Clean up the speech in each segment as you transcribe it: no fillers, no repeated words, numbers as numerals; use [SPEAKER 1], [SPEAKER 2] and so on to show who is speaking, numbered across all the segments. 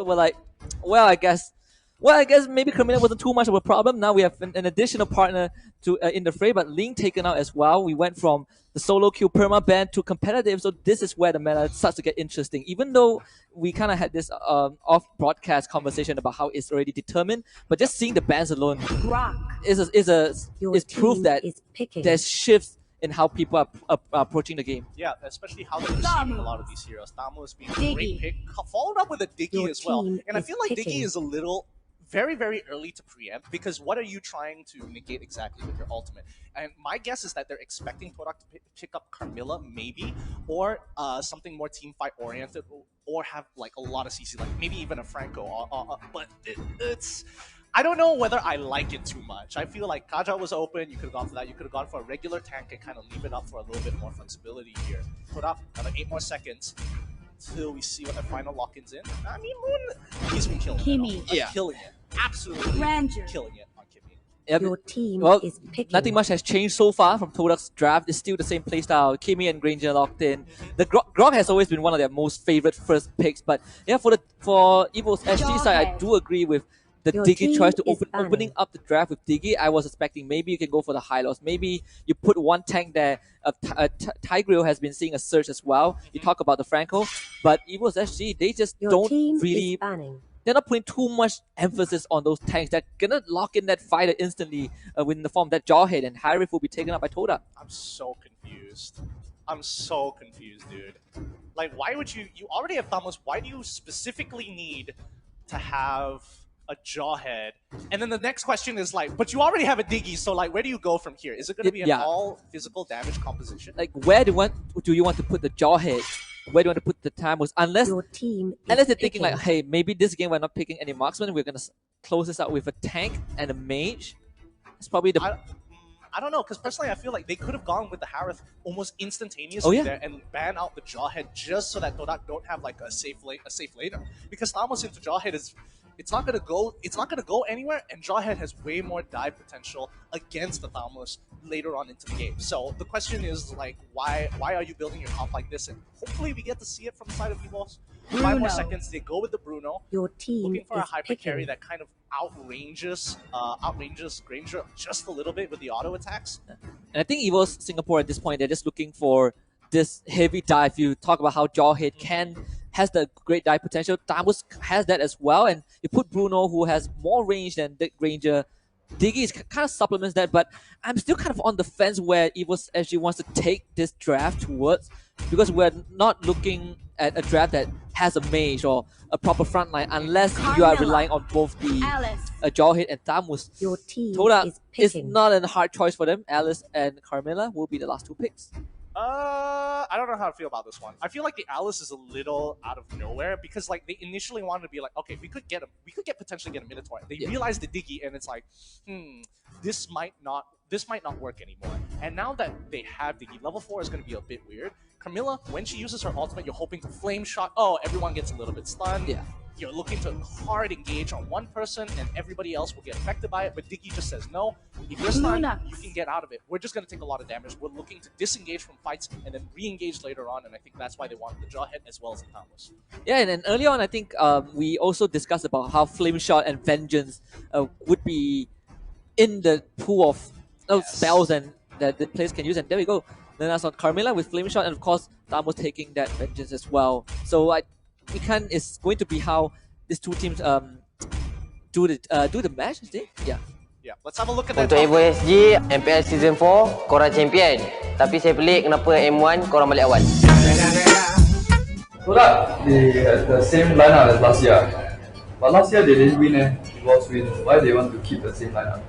[SPEAKER 1] were like, well, I guess maybe Carmilla wasn't too much of a problem. Now we have an additional partner to in the fray, but Ling taken out as well. We went from the solo queue perma-ban to competitive, so this is where the meta starts to get interesting. Even though we kind of had this off-broadcast conversation about how it's already determined, but just seeing the bans alone is proof that there's shifts in how people are approaching the game.
[SPEAKER 2] Yeah, especially how they're receiving a lot of these heroes. Tamo has been a great pick, followed up with a Diggy as well. And I feel like Diggy is a little very early to preempt, because what are you trying to negate exactly with your ultimate? And my guess is that they're expecting Todak to pick up Carmilla, maybe, or something more team fight oriented, or have like a lot of CC, like maybe even a Franco. But it's I don't know whether I like it too much. I feel like Kaja was open. You could have gone for that. You could have gone for a regular tank and kind of leave it up for a little bit more flexibility here. Todak, another 8 more seconds till we see what the final lock-in's in. I mean, Moon, he's been killing it.
[SPEAKER 1] Yeah.
[SPEAKER 2] Killing it. Absolutely killing it on Kimmy.
[SPEAKER 1] Yep.
[SPEAKER 3] Your team
[SPEAKER 1] well,
[SPEAKER 3] is picking.
[SPEAKER 1] nothing much has changed so far from Todak's draft. It's still the same playstyle. Kimmy and Granger locked in. The Grog has always been one of their most favorite first picks, but yeah, for EVOS SG side, I do agree with the Diggy choice to opening up the draft with Diggy. I was expecting maybe you can go for the high loss. Maybe you put one tank there. Tigreal has been seeing a surge as well. You talk about the Franco, but EVOS SG, they just don't really. They're not putting too much emphasis on those tanks. They're gonna lock in that fighter instantly in the form of that Jawhead, and High Rift will be taken up by Todak.
[SPEAKER 2] I'm so confused. I'm so confused, dude. Like, why would you already have Thamos, why do you specifically need to have a Jawhead? And then the next question is like, but you already have a Diggy, so like, where do you go from here? Is it going to be an all physical damage composition?
[SPEAKER 1] Like, where do you want to put the Jawhead? Where do you want to put the Timers? Unless they're thinking like, hey, maybe this game we're not picking any marksman, we're going to close this out with a tank and a mage. It's probably the...
[SPEAKER 2] I don't know, because personally I feel like they could have gone with the Harith almost instantaneously there and ban out the Jawhead just so that Todak don't have like a safe laner. Because Thamos into Jawhead is... It's not gonna go anywhere, and Jawhead has way more dive potential against the Thamos later on into the game. So the question is like, why are you building your comp like this? And hopefully we get to see it from the side of EVOS. 5 more seconds, they go with the Bruno.
[SPEAKER 3] Your team
[SPEAKER 2] looking for a hyper
[SPEAKER 3] picking.
[SPEAKER 2] carry that kind of outranges Granger just a little bit with the auto attacks.
[SPEAKER 1] And I think EVOS Singapore at this point, they're just looking for this heavy dive. You talk about how Jawhead has the great dive potential. Thamos has that as well, and you put Bruno, who has more range than Dick Ranger. Diggy is kind of supplements that, but I'm still kind of on the fence where EVOS SG wants to take this draft towards, because we're not looking at a draft that has a mage or a proper frontline unless you are relying on both the Jawhead and Thamos.
[SPEAKER 3] Your team
[SPEAKER 1] Todak
[SPEAKER 3] is
[SPEAKER 1] not a hard choice for them. Alice and Carmilla will be the last 2 picks.
[SPEAKER 2] I don't know how to feel about this one. I feel like the Alice is a little out of nowhere because like they initially wanted to be like, okay, we could potentially get a Minotaur. They realized the Diggy and it's like, this might not work anymore. And now that they have Diggy, level 4 is going to be a bit weird. Carmilla, when she uses her ultimate, you're hoping to flame shot. Oh, everyone gets a little bit stunned.
[SPEAKER 1] Yeah.
[SPEAKER 2] You're looking to hard engage on one person and everybody else will get affected by it, but Diggy just says no. If you're stunned, you can get out of it. We're just going to take a lot of damage. We're looking to disengage from fights and then re-engage later on, and I think that's why they wanted the Jawhead as well as the Thamos.
[SPEAKER 1] Yeah, and then early on, I think we also discussed about how Flame Shot and Vengeance would be in the pool of spells and that the players can use, and there we go. Then that's on Carmilla with Flame Shot, and of course, Thamos taking that Vengeance as well. So it's going to be how these 2 teams do the match, is it? Yeah.
[SPEAKER 2] Yeah, let's have a look at that.
[SPEAKER 4] Untuk EVOS SG, MPL Season 4, korang champion. Tapi saya pelik kenapa M1 korang balik awal.
[SPEAKER 5] Todak, they had the same lineup as last year. But last year they didn't win EVOS win. Why they want to keep the same lineup?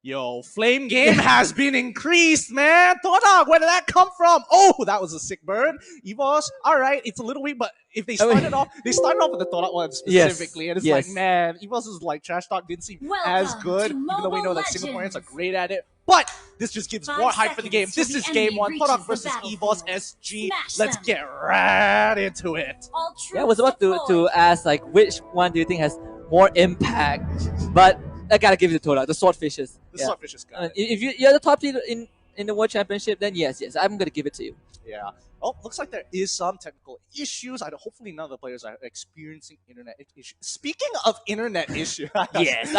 [SPEAKER 2] Yo, flame game has been increased, man. Todak, where did that come from? Oh, that was a sick burn. EVOS, all right, it's a little weak, but if they started off with the Todak one specifically, and it's like, man, EVOS is like trash talk didn't seem as good, even though we know that Singaporeans are great at it. But this just gives more hype for the game. This is game 1, Todak versus EVOS SG. Let's get right into it.
[SPEAKER 1] Yeah, I was about to ask like which one do you think has more impact, but I gotta give it to Todak, the Swordfishes.
[SPEAKER 2] The Swordfishes guy.
[SPEAKER 1] If you're the top tier in in the World Championship, then yes, I'm gonna give it to you.
[SPEAKER 2] Yeah. Oh, looks like there is some technical issues. Hopefully none of the players are experiencing internet issues. Speaking of internet issues,
[SPEAKER 1] Yes,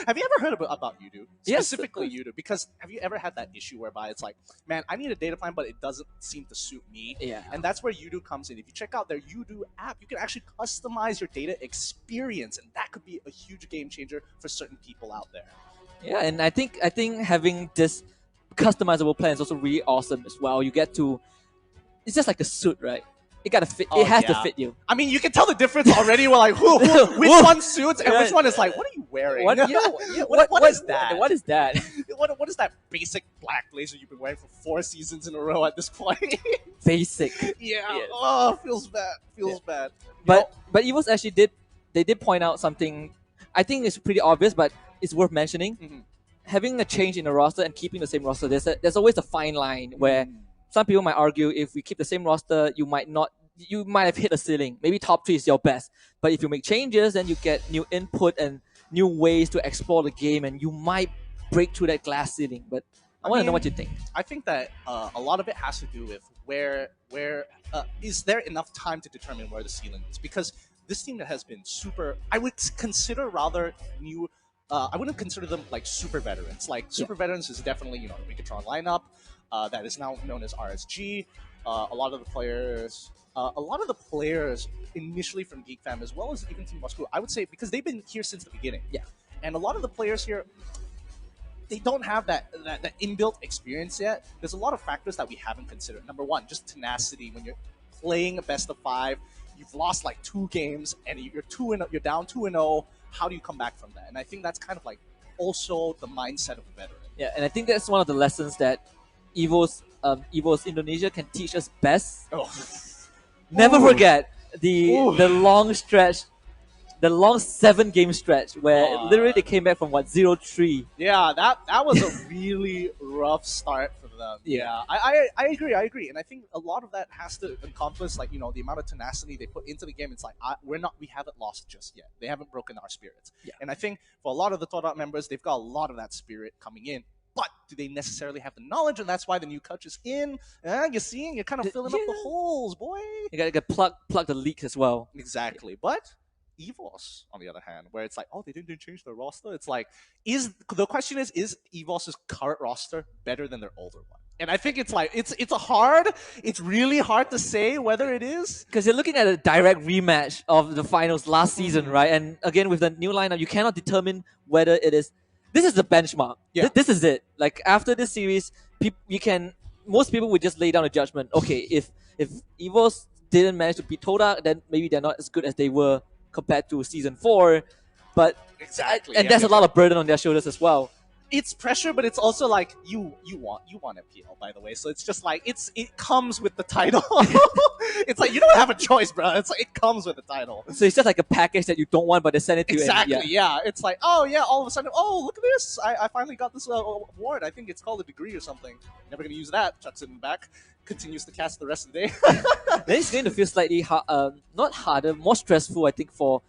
[SPEAKER 2] have you ever heard about YouTube?
[SPEAKER 1] Yes.
[SPEAKER 2] Specifically YouTube, because have you ever had that issue whereby it's like, man, I need a data plan, but it doesn't seem to suit me.
[SPEAKER 1] Yeah.
[SPEAKER 2] And that's where YouTube comes in. If you check out their YouTube app, you can actually customize your data experience, and that could be a huge game changer for certain people out there.
[SPEAKER 1] Yeah, and I think having this customizable plan is also really awesome as well. You get to, it's just like a suit, right? It gotta fit.
[SPEAKER 2] Oh,
[SPEAKER 1] it has
[SPEAKER 2] yeah.
[SPEAKER 1] to fit you.
[SPEAKER 2] I mean, you can tell the difference already. We're like, which one suits and which one is like, what are you wearing?
[SPEAKER 1] What,
[SPEAKER 2] what is that?
[SPEAKER 1] What is that?
[SPEAKER 2] What is that basic black blazer you've been wearing for 4 seasons in a row at this point?
[SPEAKER 1] Basic.
[SPEAKER 2] Yeah.
[SPEAKER 1] Yes.
[SPEAKER 2] Oh, feels bad. Feels bad.
[SPEAKER 1] But EVOS actually did point out something. I think it's pretty obvious, but it's worth mentioning. Having a change in the roster and keeping the same roster, there's always a fine line where some people might argue if we keep the same roster, you might have hit a ceiling. Maybe top 3 is your best. But if you make changes, then you get new input and new ways to explore the game, and you might break through that glass ceiling. But I want to know what you think.
[SPEAKER 2] I think that a lot of it has to do with where is there enough time to determine where the ceiling is? Because this team that has been super, I would consider rather new. I wouldn't consider them like super veterans. Like super veterans is definitely the Megatron lineup that is now known as RSG. A lot of the players initially from Geek Fam, as well as even Team Bosskurr, I would say, because they've been here since the beginning.
[SPEAKER 1] Yeah.
[SPEAKER 2] And a lot of the players here, they don't have that inbuilt experience yet. There's a lot of factors that we haven't considered. Number one, just tenacity. When you're playing a best of 5, you've lost like 2 games and you're down 2-0. How do you come back from that? And I think that's kind of like also the mindset of a veteran.
[SPEAKER 1] Yeah, and I think that's one of the lessons that EVOS Indonesia can teach us best.
[SPEAKER 2] Oh.
[SPEAKER 1] Never forget the long stretch, the long 7-game stretch where literally they came back from 0-3.
[SPEAKER 2] Yeah, that was a really rough start for them. Yeah, I agree, and I think a lot of that has to encompass the amount of tenacity they put into the game. It's like we haven't lost just yet. They haven't broken our spirits. Yeah. And I think for a lot of the Todak members, they've got a lot of that spirit coming in. But do they necessarily have the knowledge? And that's why the new coach is in. You're seeing, you're kind of filling up the holes, boy.
[SPEAKER 1] You gotta plug the leak as well.
[SPEAKER 2] Exactly. But EVOS, on the other hand, where it's like, oh, they didn't change their roster. It's like, the question is EVOS's current roster better than their older one? And I think it's like, it's really hard to say whether it is.
[SPEAKER 1] Because you're looking at a direct rematch of the finals last season, right? And again, with the new lineup, you cannot determine whether it is. This is the benchmark.
[SPEAKER 2] Yeah.
[SPEAKER 1] This is it. Like after this series, most people would just lay down a judgment. Okay, if EVOS didn't manage to beat Todak, then maybe they're not as good as they were compared to season 4. But
[SPEAKER 2] exactly,
[SPEAKER 1] and there's a lot of burden on their shoulders as well.
[SPEAKER 2] It's pressure, but it's also like you want MPL, by the way. So it's just like it comes with the title. It's like you don't have a choice, bro. It's like it comes with the title.
[SPEAKER 1] So it's just like a package that you don't want, but they send it to you.
[SPEAKER 2] Exactly. Yeah. It's like, oh yeah, all of a sudden, oh look at this! I finally got this award. I think it's called a degree or something. Never gonna use that. Chucks it in the back. Continues to cast the rest of the day.
[SPEAKER 1] Then it's going to feel slightly not harder, more stressful, I think, for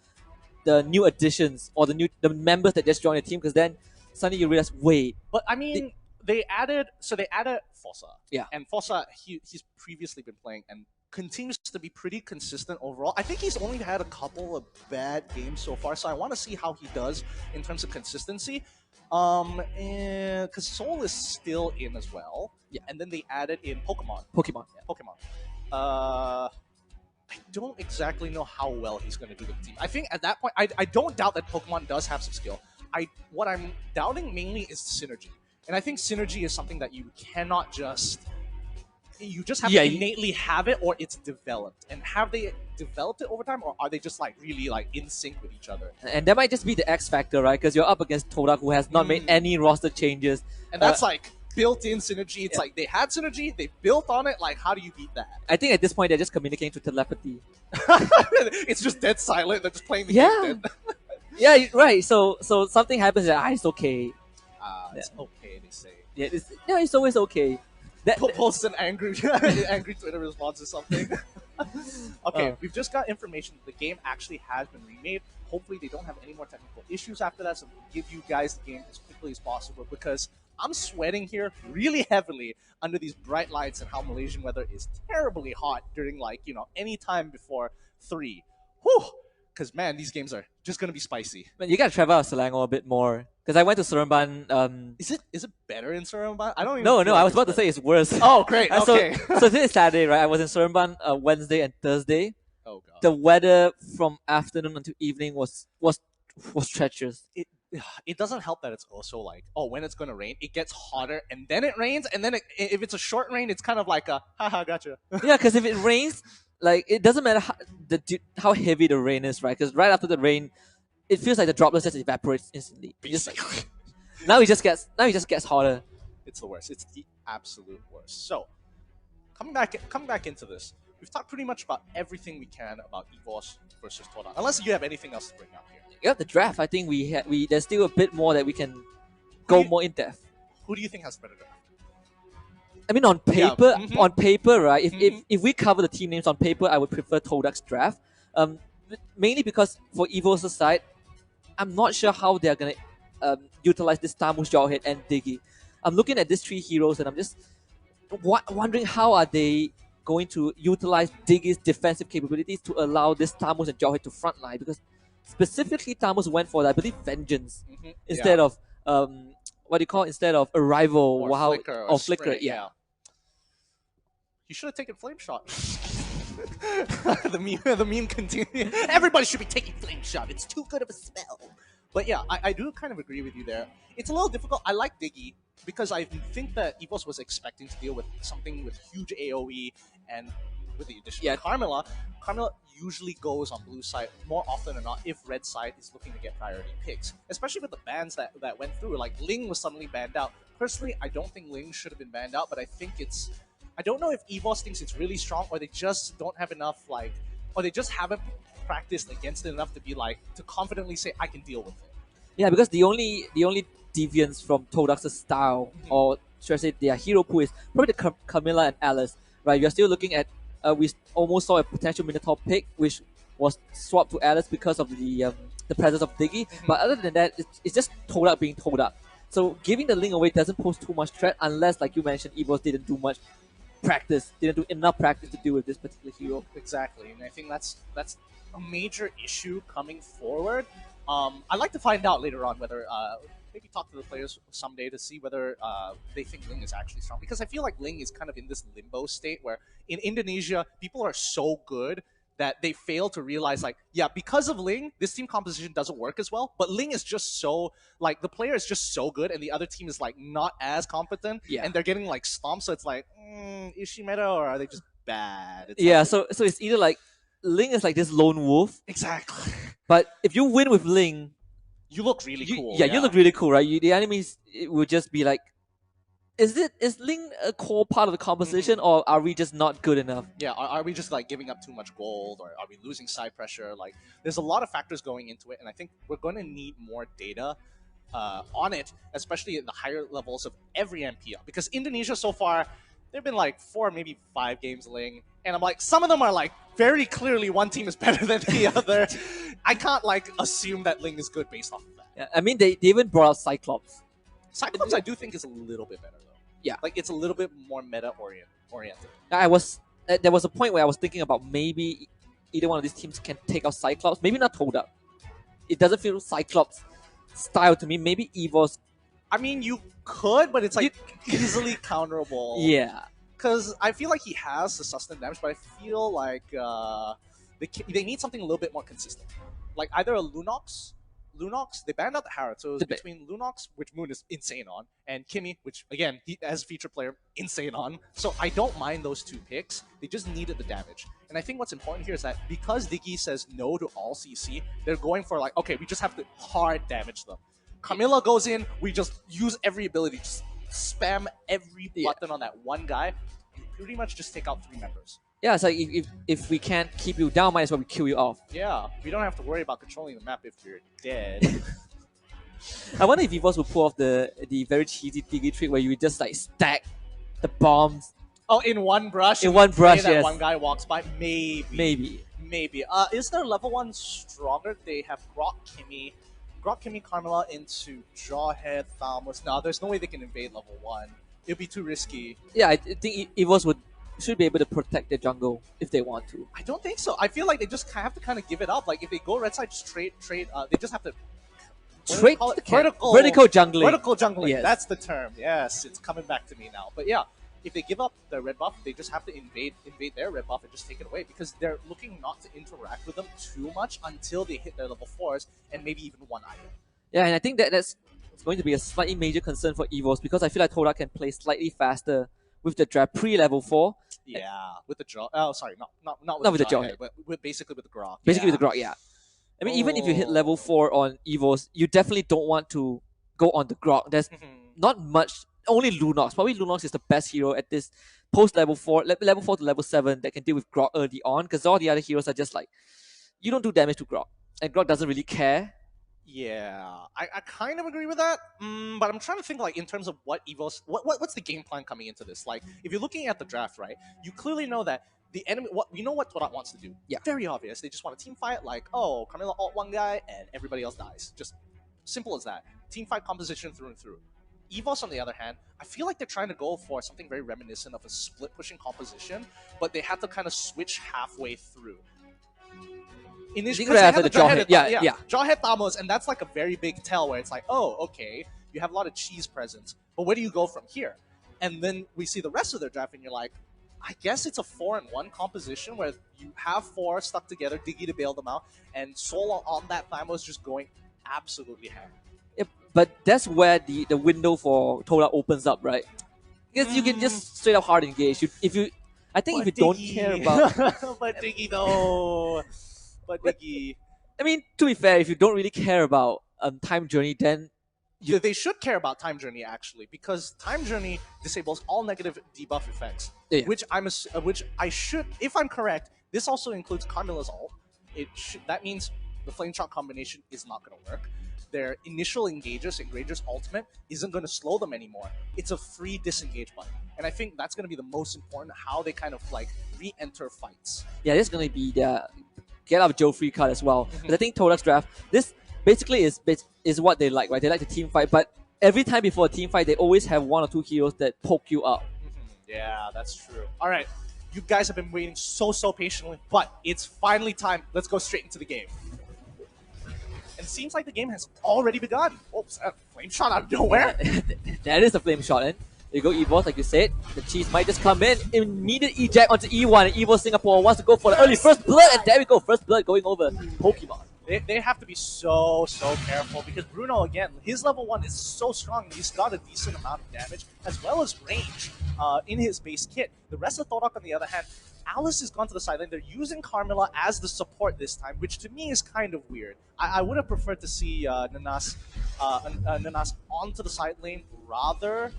[SPEAKER 1] the new additions or the members that just joined the team, because then suddenly you realize, wait.
[SPEAKER 2] But I mean, they added Fossa.
[SPEAKER 1] Yeah.
[SPEAKER 2] And Fossa, he's previously been playing and continues to be pretty consistent overall. I think he's only had a couple of bad games so far, so I want to see how he does in terms of consistency. And because Soul is still in as well.
[SPEAKER 1] Yeah.
[SPEAKER 2] And then they added in Pokemon. I don't exactly know how well he's going to do with the team. I think at that point, I don't doubt that Pokemon does have some skill. What I'm doubting mainly is synergy. And I think synergy is something that you cannot just... You just have to innately have it, or it's developed. And have they developed it over time, or are they just like really like in sync with each other?
[SPEAKER 1] And that might just be the X factor, right? Because you're up against Todak, who has not made any roster changes.
[SPEAKER 2] And that's like built-in synergy. It's like they had synergy, they built on it. Like, how do you beat that?
[SPEAKER 1] I think at this point they're just communicating through telepathy.
[SPEAKER 2] It's just dead silent. They're just playing the game dead.
[SPEAKER 1] Yeah, right. So something happens that it's okay.
[SPEAKER 2] It's okay, they say.
[SPEAKER 1] Yeah, it's always okay.
[SPEAKER 2] Post an angry Twitter response or something. Okay, we've just got information that the game actually has been remade. Hopefully they don't have any more technical issues after that, so we can give you guys the game as quickly as possible, because I'm sweating here really heavily under these bright lights and how Malaysian weather is terribly hot during, like, you know, any time before 3. Whew! Because, man, these games are just going to be spicy.
[SPEAKER 1] But you gotta travel out Selangor a bit more. Because I went to Seremban.
[SPEAKER 2] Is it better in Seremban? I don't even
[SPEAKER 1] No,
[SPEAKER 2] feel
[SPEAKER 1] no,
[SPEAKER 2] like
[SPEAKER 1] I was
[SPEAKER 2] it's
[SPEAKER 1] about to
[SPEAKER 2] better.
[SPEAKER 1] say it's worse.
[SPEAKER 2] Oh, great. Okay.
[SPEAKER 1] So this is Saturday, right? I was in Seremban Wednesday and Thursday.
[SPEAKER 2] Oh, God.
[SPEAKER 1] The weather from afternoon until evening was treacherous.
[SPEAKER 2] It doesn't help that it's also like, oh, when it's going to rain, it gets hotter and then it rains, and then if it's a short rain, it's kind of like a haha, gotcha.
[SPEAKER 1] Yeah, because if it rains, like it doesn't matter how heavy the rain is, right? Because right after the rain, it feels like the droplets just evaporates instantly. Now it just gets hotter.
[SPEAKER 2] It's the worst. It's the absolute worst. So coming back into this, we've talked pretty much about everything we can about EVOS versus Todak. Unless you have anything else to bring up here.
[SPEAKER 1] Yeah, the draft. I think there's still a bit more that we can go more in depth.
[SPEAKER 2] Who do you think has better draft?
[SPEAKER 1] I mean, on paper, right?
[SPEAKER 2] Mm-hmm.
[SPEAKER 1] If we cover the team names on paper, I would prefer Todak's draft. Mainly because for EVOS' side, I'm not sure how they're gonna utilize this Tamus, Jawhead, and Diggy. I'm looking at these 3 heroes and I'm just wondering how are they going to utilize Diggy's defensive capabilities to allow this Tamus and Jawhead to frontline, because specifically Tamus went for, I believe, Vengeance instead of instead of Arrival
[SPEAKER 2] or
[SPEAKER 1] Flicker.
[SPEAKER 2] Spray,
[SPEAKER 1] Yeah.
[SPEAKER 2] You should have taken Flame Shot. the meme continues. Everybody should be taking Flame Shot. It's too good of a spell. But yeah, I do kind of agree with you there. It's a little difficult. I like Diggy because I think that EVOS was expecting to deal with something with huge AoE, and with the addition of Carmilla usually goes on blue side more often than not if red side is looking to get priority picks. Especially with the bans that went through. Like, Ling was suddenly banned out. Personally, I don't think Ling should have been banned out, but I think it's... I don't know if EVOS thinks it's really strong, or they just don't have enough, like... Or they just haven't practiced against it enough to be like... To confidently say, I can deal with it.
[SPEAKER 1] Yeah, because the only deviance from Todak's style, or should I say their hero pool, is probably the Camilla and Alice. Right, you're still looking at... we almost saw a potential Minotaur pick, which was swapped to Alice because of the presence of Diggy. But other than that, it's just Todak being Todak. So giving the Ling away doesn't pose too much threat, unless, like you mentioned, EVOS didn't do much practice, didn't do enough practice to deal with this particular hero.
[SPEAKER 2] Exactly, and I think that's a major issue coming forward. I'd like to find out later on whether maybe talk to the players someday to see whether they think Ling is actually strong, because I feel like Ling is kind of in this limbo state where in Indonesia people are so good that they fail to realize, like, yeah, because of Ling, this team composition doesn't work as well, but Ling is just so, like, the player is just so good and the other team is, like, not as competent, and they're getting, like, stomped, so it's like, is she meta or are they just bad? It's
[SPEAKER 1] so it's either like Ling is like this lone wolf.
[SPEAKER 2] Exactly.
[SPEAKER 1] But if you win with Ling,
[SPEAKER 2] you look really cool.
[SPEAKER 1] Yeah, you look really cool, right? The enemies will just be like, is Ling a core part of the composition, or are we just not good enough?
[SPEAKER 2] Yeah, are we just like giving up too much gold, or are we losing side pressure? Like, there's a lot of factors going into it, and I think we're going to need more data on it, especially at the higher levels of every MPL. Because Indonesia so far, there've been like 4, maybe 5 games Ling, and I'm like, some of them are like very clearly one team is better than the other. I can't like assume that Ling is good based off of that.
[SPEAKER 1] Yeah, I mean, they even brought out Cyclops.
[SPEAKER 2] Cyclops, I do think is a little bit better though.
[SPEAKER 1] Yeah,
[SPEAKER 2] like it's a little bit more meta oriented.
[SPEAKER 1] There was a point where I was thinking about maybe either one of these teams can take out Cyclops. Maybe not Todak. It doesn't feel Cyclops style to me. Maybe EVOS.
[SPEAKER 2] I mean, you could, but it's like easily counterable.
[SPEAKER 1] Yeah.
[SPEAKER 2] Because I feel like he has the sustained damage, but I feel like they need something a little bit more consistent. Like either a Lunox, they banned out the Harrod, so it was between Lunox, which Moon is insane on, and Kimmy, which, again, he as feature player, insane on. So I don't mind those 2 picks. They just needed the damage. And I think what's important here is that because Diggy says no to all CC, they're going for like, okay, we just have to hard damage them. Camilla goes in, we just use every ability, just spam every button on that one guy, and pretty much just take out 3 members.
[SPEAKER 1] Yeah, it's like if we can't keep you down, might as well we kill you off.
[SPEAKER 2] Yeah, we don't have to worry about controlling the map if you're dead.
[SPEAKER 1] I wonder if EVOS will pull off the very cheesy Diggy trick where you just like stack the bombs.
[SPEAKER 2] Oh, in one brush?
[SPEAKER 1] In one brush,
[SPEAKER 2] that
[SPEAKER 1] yes.
[SPEAKER 2] one guy walks by? Maybe.
[SPEAKER 1] Maybe.
[SPEAKER 2] Maybe. Is their level 1 stronger? They have Grok, Kimmy, Grok, Kimmy, Carmela into Jawhead, Thalmos. No, there's no way they can invade level 1. It'd be too risky.
[SPEAKER 1] Yeah, I think EVOS should be able to protect their jungle if they want to.
[SPEAKER 2] I don't think so. I feel like they just have to kind of give it up. Like if they go red side, just trade. They just have to
[SPEAKER 1] vertical jungling.
[SPEAKER 2] Vertical jungling.
[SPEAKER 1] Yes.
[SPEAKER 2] That's the term. Yes, it's coming back to me now. But yeah, if they give up the red buff, they just have to invade their red buff and just take it away because they're looking not to interact with them too much until they hit their level 4s and maybe even one item.
[SPEAKER 1] Yeah, and I think that's going to be a slightly major concern for EVOS because I feel like Todak can play slightly faster with the draft pre-level 4.
[SPEAKER 2] Yeah, with the draw. Oh, sorry, not
[SPEAKER 1] with the Jawhead,
[SPEAKER 2] but basically with the Grok.
[SPEAKER 1] Basically with the Grok, yeah. I mean, even if you hit level 4 on EVOS, you definitely don't want to go on the Grok. There's not much. Only Lunox. Probably Lunox is the best hero at this post level 4, level 4 to level 7 that can deal with Grok early on because all the other heroes are just like, you don't do damage to Grok. And Grok doesn't really care.
[SPEAKER 2] Yeah, I kind of agree with that, but I'm trying to think like in terms of what EVOS, what's the game plan coming into this? Like, if you're looking at the draft, right, you clearly know that the enemy, we know what Todak wants to do.
[SPEAKER 1] Yeah,
[SPEAKER 2] very obvious. They just want a team fight, like, oh, Carmela ult one guy and everybody else dies. Just simple as that. Team fight composition through and through. EVOS, on the other hand, I feel like they're trying to go for something very reminiscent of a split pushing composition, but they have to kind of switch halfway through. Initially, they have the Jawhead, Jawhead Thamos, and that's like a very big tell where it's like, oh, okay, you have a lot of cheese presence, but where do you go from here? And then we see the rest of their draft, and you're like, I guess it's a 4-in-1 composition where you have 4 stuck together, Diggy to bail them out, and Solo on that Thamos just going absolutely ham.
[SPEAKER 1] Yeah, but that's where the window for Todak opens up, right? Because you can just straight up hard engage. If you don't care about,
[SPEAKER 2] but Diggy though. But Diggy,
[SPEAKER 1] I mean, to be fair, if you don't really care about time journey, then
[SPEAKER 2] they should care about time journey actually, because time journey disables all negative debuff effects.
[SPEAKER 1] Yeah.
[SPEAKER 2] Which I should, if I'm correct, this also includes Carmela's ult. That means the flame shot combination is not going to work. Their initial engages, Engager's ultimate, isn't going to slow them anymore. It's a free disengage button. And I think that's going to be the most important, how they kind of like re-enter fights.
[SPEAKER 1] Yeah, this is going to be the get out of Joe free card as well. Because I think Todak's draft, this basically is what they like, right? They like the team fight, but every time before a team fight, they always have 1 or 2 heroes that poke you up.
[SPEAKER 2] Yeah, that's true. All right, you guys have been waiting so patiently, but it's finally time. Let's go straight into the game. And it seems like the game has already begun. Oops, a flame shot out of nowhere.
[SPEAKER 1] That is a flame shot, and there you go, EVOS, like you said. The cheese might just come in. Immediate eject onto E1, and EVOS Singapore wants to go for the early first blood, and there we go, first blood going over Pokemon.
[SPEAKER 2] They have to be so careful because Bruno, again, his level 1 is so strong. He's got a decent amount of damage as well as range in his base kit. The rest of Todak, on the other hand, Alice has gone to the sideline. They're using Carmela as the support this time, which to me is kind of weird. I would have preferred to see Nanas onto the side lane rather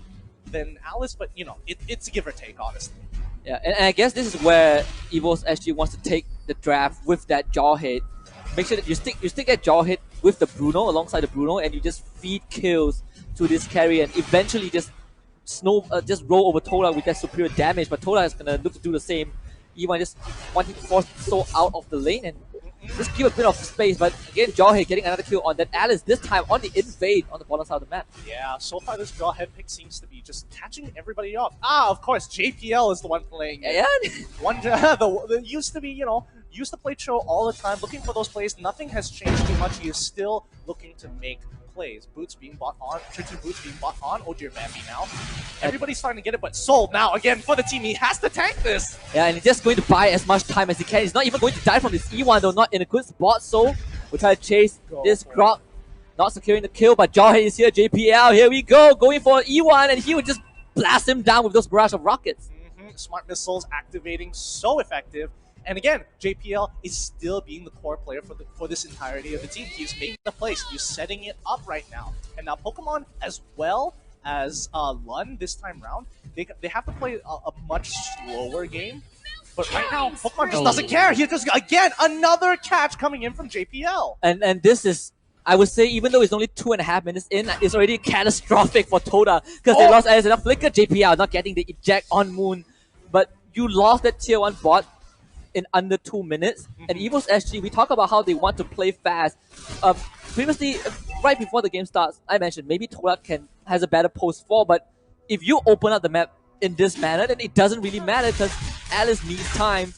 [SPEAKER 2] than Alice, but you know, it's a give or take, honestly.
[SPEAKER 1] Yeah, and I guess this is where EVOS SG wants to take the draft with that Jawhead. Make sure that you stick that Jawhead with the Bruno, alongside the Bruno, and you just feed kills to this carry, and eventually just roll over Todak with that superior damage. But Todak is gonna look to do the same. E1 just wanting to force Soul out of the lane and just give a bit of space. But again, Jawhead getting another kill on that Alice, this time on the invade on the bottom side of the map.
[SPEAKER 2] Yeah, so far this Jawhead pick seems to be just catching everybody off. Ah, of course, JPL is the one playing it.
[SPEAKER 1] Yeah.
[SPEAKER 2] Used to be, you know, used to play Cho all the time, looking for those plays. Nothing has changed too much. He is still looking to make plays. Boots being bought on, Tricky Boots being bought on. Oh dear, Bambi now. Everybody's starting to get it, but Soul now again for the team. He has to tank this.
[SPEAKER 1] Yeah, and he's just going to buy as much time as he can. He's not even going to die from this E1 though, not in a good spot. Soul will try to chase this Grok. Not securing the kill, but Jawhead is here. JPL, here we go, going for E1, and he would just blast him down with those barrage of rockets.
[SPEAKER 2] Smart missiles activating, so effective. And again, JPL is still being the core player for this entirety of the team. He's making the plays. He's setting it up right now. And now Pokemon, as well as Lun this time round, they have to play a much slower game. But right now, Pokemon just doesn't care. He just, again, another catch coming in from JPL.
[SPEAKER 1] And this is, I would say, even though it's only 2.5 minutes in, it's already catastrophic for Todak. Because they lost Alice enough Flicker. JPL not getting the eject on Moon. But you lost that tier 1 bot. in under 2 minutes. And EVOS SG, we talk about how they want to play fast. Previously, right before the game starts, I mentioned maybe Todak has a better post 4, but if you open up the map in this manner, then it doesn't really matter because Alice needs time,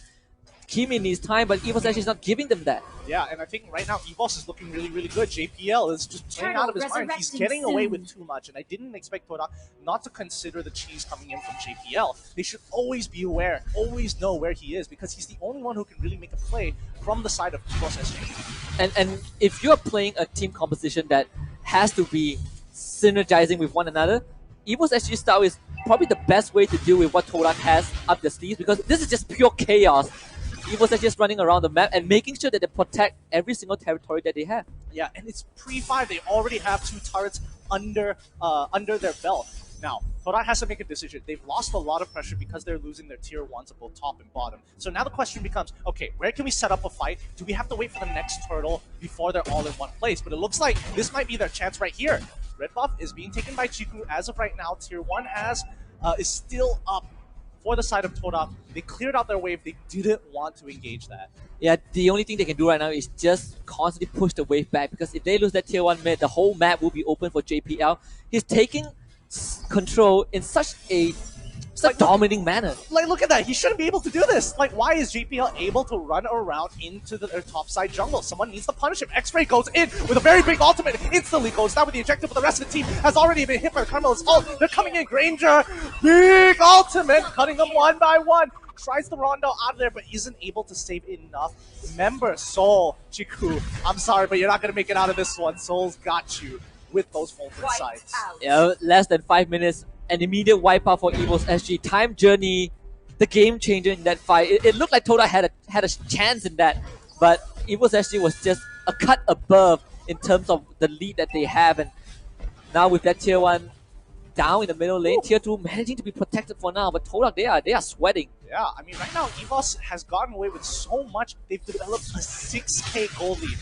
[SPEAKER 1] Kimi needs time, but EVOS SG is not giving them that.
[SPEAKER 2] Yeah, and I think right now EVOS is looking really, really good. JPL is just playing out of his mind. He's getting away with too much, and I didn't expect Todak not to consider the cheese coming in from JPL. They should always be aware, always know where he is, because he's the only one who can really make a play from the side of EVOS SG.
[SPEAKER 1] And if you're playing a team composition that has to be synergizing with one another, EVOS SG style is probably the best way to deal with what Todak has up their sleeves, because this is just pure chaos. EVOS are just running around the map and making sure that they protect every single territory that they have.
[SPEAKER 2] Yeah, and it's pre-5. They already have 2 turrets under their belt. Now, Todak has to make a decision. They've lost a lot of pressure because they're losing their tier 1s of both top and bottom. So now the question becomes, okay, where can we set up a fight? Do we have to wait for the next turtle before they're all in one place? But it looks like this might be their chance right here. Red buff is being taken by Chiku as of right now. Tier 1 is still up for the side of Todak. They cleared out their wave. They didn't want to engage that.
[SPEAKER 1] Yeah, the only thing they can do right now is just constantly push the wave back, because if they lose that tier 1 mid, the whole map will be open for JPL. He's taking control in such a dominating manner.
[SPEAKER 2] Like, look at that. He shouldn't be able to do this. Like, why is JPL able to run around into their topside jungle? Someone needs to punish him. X-Ray goes in with a very big ultimate. Instantly goes down with the ejector, but the rest of the team has already been hit by the Carmelo's ult. They're coming in. Granger, big ultimate, cutting them one by one. Tries the Rondo out of there, but isn't able to save enough. Remember, Soul, Chiku, I'm sorry, but you're not going to make it out of this one. Soul's got you with those Fulton sights.
[SPEAKER 1] Yeah, less than 5 minutes. An immediate wipeout for EVOS SG. Time Journey, the game changer in that fight. It looked like Todak had a chance in that, but EVOS SG was just a cut above in terms of the lead that they have. And now with that tier 1 down in the middle lane, tier 2 managing to be protected for now, but Todak, they are sweating.
[SPEAKER 2] Yeah, I mean, right now, EVOS has gotten away with so much. They've developed a 6K goal lead.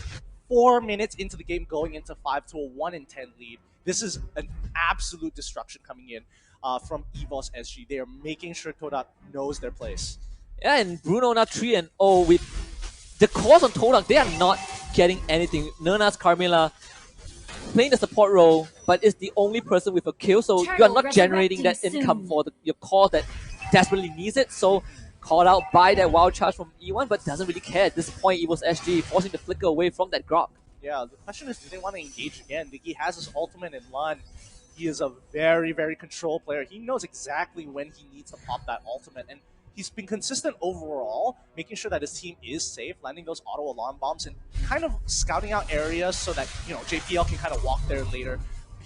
[SPEAKER 2] 4 minutes into the game, going into 5 to a 1 in 10 lead. This is an absolute destruction coming in from EVOS SG. They are making sure Todak knows their place.
[SPEAKER 1] Yeah, and Bruno now 3-0 with the calls on Todak. They are not getting anything. Nerna's Carmilla playing the support role, but is the only person with a kill, so you are not generating that income for your core that desperately needs it. So called out by that wild charge from E1, but doesn't really care at this point. EVOS SG forcing the flicker away from that Grok.
[SPEAKER 2] Yeah, the question is, do they want to engage again? Diggy has his ultimate in Lun. He is a very, very control player. He knows exactly when he needs to pop that ultimate, and he's been consistent overall, making sure that his team is safe, landing those auto alarm bombs, and kind of scouting out areas so that, you know, JPL can kind of walk there later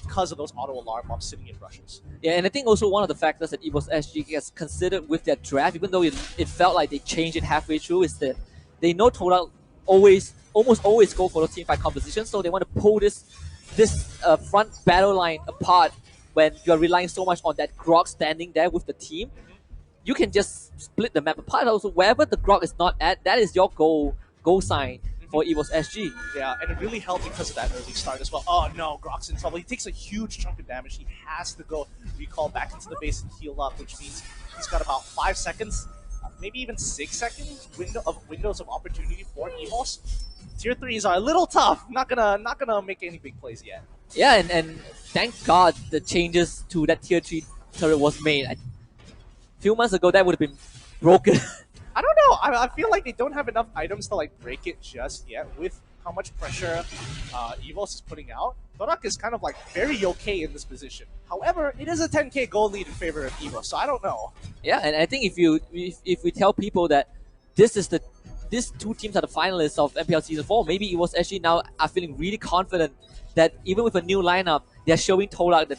[SPEAKER 2] because of those auto alarm bombs sitting in rushes.
[SPEAKER 1] Yeah, and I think also one of the factors that EVOS SG has considered with their draft, even though it felt like they changed it halfway through, is that they know Todak almost always go for the team fight composition, so they want to pull this front battle line apart when you're relying so much on that Grok standing there with the team. You can just split the map apart. Also, wherever the Grok is not at, that is your goal sign for EVOS SG.
[SPEAKER 2] Yeah, and it really helped because of that early start as well. Oh no, Grok's in trouble. He takes a huge chunk of damage. He has to go recall back into the base and heal up, which means he's got about 5 seconds, maybe even 6 seconds windows of opportunity for EVOS. Tier 3s are a little tough. Not gonna make any big plays yet.
[SPEAKER 1] Yeah, and thank God the changes to that tier 3 turret was made. A few months ago, that would have been broken.
[SPEAKER 2] I don't know. I feel like they don't have enough items to like break it just yet with how much pressure EVOS is putting out. Todak is kind of like very okay in this position. However, it is a 10k goal lead in favor of EVOS, so I don't know.
[SPEAKER 1] Yeah, and I think if we tell people that these two teams are the finalists of MPL Season 4, maybe EVOS SG now are feeling really confident that even with a new lineup, they're showing Todak that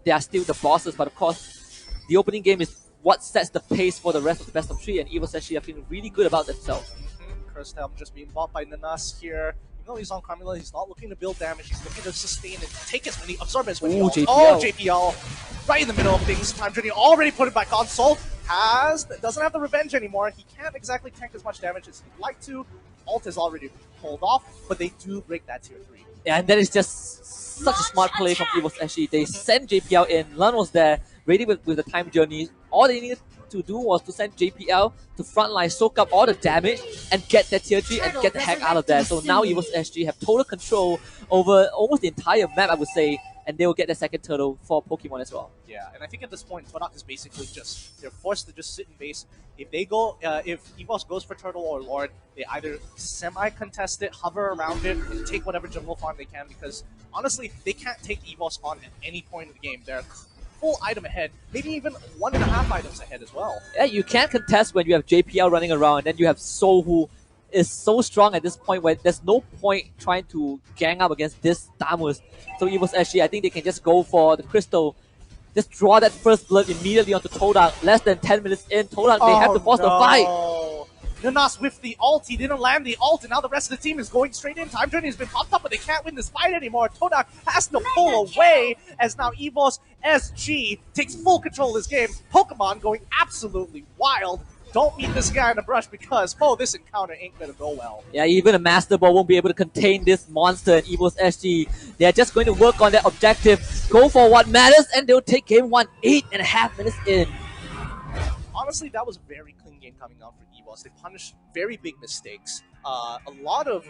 [SPEAKER 1] they are still the bosses. But of course, the opening game is what sets the pace for the rest of the best of 3, and EVOS SG are feeling really good about themselves.
[SPEAKER 2] Cursed Helm just being bought by Nanas here. Even though he's on Carmilla, he's not looking to build damage. He's looking to sustain and take as many, absorb as many. Oh, JPL. Right in the middle of things. Time Journey already put it back on. Soul doesn't have the revenge anymore. He can't exactly tank as much damage as he'd like to. Ult is already pulled off, but they do break that tier 3.
[SPEAKER 1] Yeah, and that is just such a smart play from EVOS SG. They sent JPL in. Lun was there, ready with the Time Journey. All they needed to do was to send JPL to frontline, soak up all the damage, and get that tier 3 and get the heck out of there. So now EVOS SG have total control over almost the entire map, I would say, and they will get the second turtle for Pokemon as well.
[SPEAKER 2] Yeah, and I think at this point, Todak is basically they're forced to just sit in base. If they go, if EVOS goes for Turtle or Lord, they either semi-contest it, hover around it, and take whatever jungle farm they can, because honestly, they can't take EVOS on at any point in the game. They're full item ahead, maybe even 1.5 items ahead as well.
[SPEAKER 1] Yeah, you can't contest when you have JPL running around, and then you have Soul, who is so strong at this point where there's no point trying to gang up against this Damus. So EVOS SG, I think they can just go for the Crystal, just draw that first blood immediately onto Todak. Less than 10 minutes in, Todak, they have to force the fight.
[SPEAKER 2] Nanas with the ult, he didn't land the ult, and now the rest of the team is going straight in. Time Journey has been popped up, but they can't win this fight anymore. Todak has to pull away, as now EVOS SG takes full control of this game. Pokemon going absolutely wild. Don't meet this guy in the brush because, oh, this encounter ain't gonna go well.
[SPEAKER 1] Yeah, even a Master Ball won't be able to contain this monster in EVOS SG. They're just going to work on their objective, go for what matters, and they'll take game 1 8.5 minutes in.
[SPEAKER 2] Honestly, that was a very clean game coming out for EVOS. They punished very big mistakes. A lot of